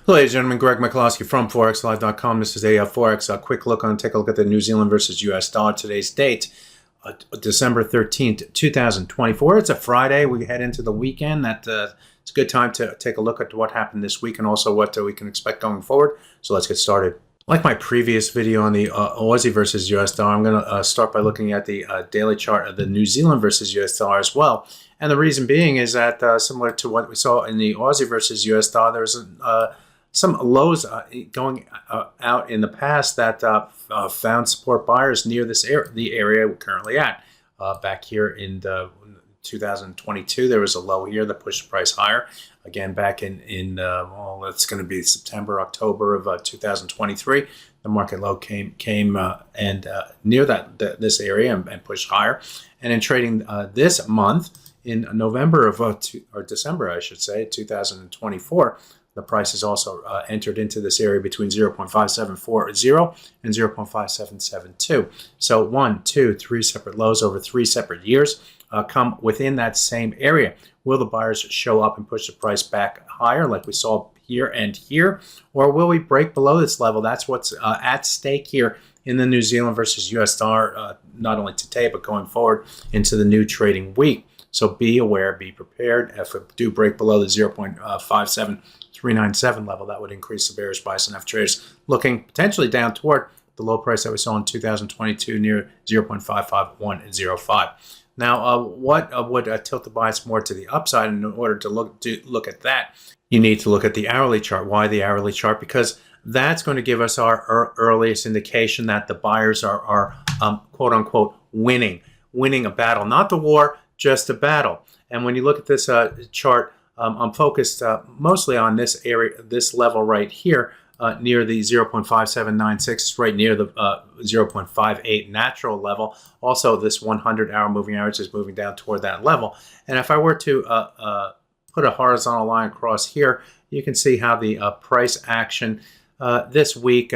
Ladies and gentlemen, Greg McCloskey from ForexLive.com. This is a Forex quick look take a look at the New Zealand versus US dollar. Today's date, December 13th, 2024. It's a Friday. We head into the weekend. It's a good time to take a look at what happened this week and also what we can expect going forward. So let's get started. Like my previous video on the Aussie versus US dollar, I'm going to start by looking at the daily chart of the New Zealand versus US dollar as well. And the reason being is that similar to what we saw in the Aussie versus US dollar, there's some lows going out in the past that found support buyers near the area we're currently at. Back here in 2022, there was a low here that pushed the price higher. Again, back in well, it's going to be September, October of 2023, the market low came and near this area and pushed higher. And in trading this month, in November of or December, I should say, 2024. The price is also entered into this area between 0.5740 and 0.5772. So 1, 2, 3 separate lows over 3 separate years come within that same area. Will the buyers show up and push the price back higher like we saw here and here? Or will we break below this level? That's what's at stake here in the New Zealand versus US dollar, not only today, but going forward into the new trading week. So be aware, be prepared. If we do break below the 0.57397 level, that would increase the bearish bias and have traders looking potentially down toward the low price that we saw in 2022 near 0.55105. Now, what would tilt the bias more to the upside? And in order to look at that, you need to look at the hourly chart. Why the hourly chart? Because that's going to give us our earliest indication that the buyers are quote unquote winning a battle, not the war, just a battle. And when you look at this chart, I'm focused mostly on this area, this level right here, near the 0.5796, right near the 0.58 natural level. Also, this 100-hour moving average is moving down toward that level. And if I were to put a horizontal line across here, you can see how the price action this week,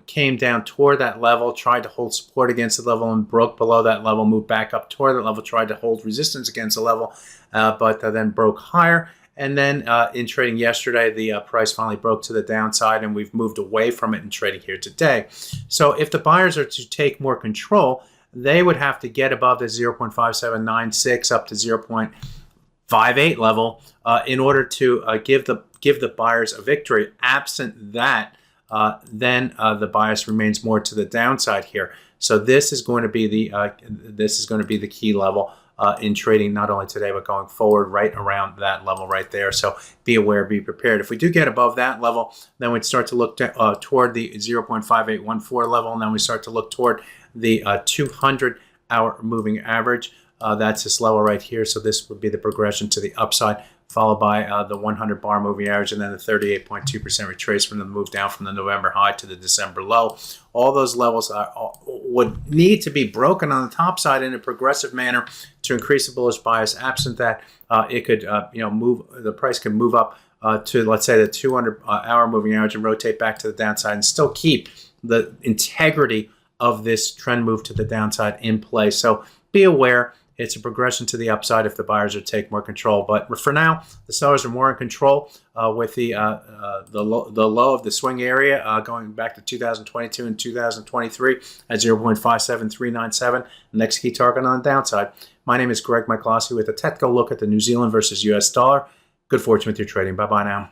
came down toward that level, tried to hold support against the level and broke below that level, moved back up toward that level, tried to hold resistance against the level, but then broke higher. And then in trading yesterday, the price finally broke to the downside, and we've moved away from it in trading here today. So if the buyers are to take more control, they would have to get above the 0.5796 up to 0.58 level in order to give the buyers a victory. Absent that, then the bias remains more to the downside here. So this is going to be the key level in trading, not only today but going forward, right around that level right there. So be aware, be prepared. If we do get above that level, then we'd start to look toward the 0.5814 level, and then we start to look toward the 200-hour moving average. That's this level right here. So this would be the progression to the upside, followed by the 100-bar moving average, and then the 38.2% retrace from the move down from the November high to the December low. All those levels would need to be broken on the top side in a progressive manner to increase the bullish bias. Absent that, it could move. The price can move up to, let's say, the 200-hour moving average and rotate back to the downside and still keep the integrity of this trend move to the downside in place. So be aware. It's a progression to the upside if the buyers would take more control. But for now, the sellers are more in control with the low of the swing area going back to 2022 and 2023 at 0.57397. The next key target on the downside. My name is Greg McCloskey with a technical look at the New Zealand versus US dollar. Good fortune with your trading. Bye-bye now.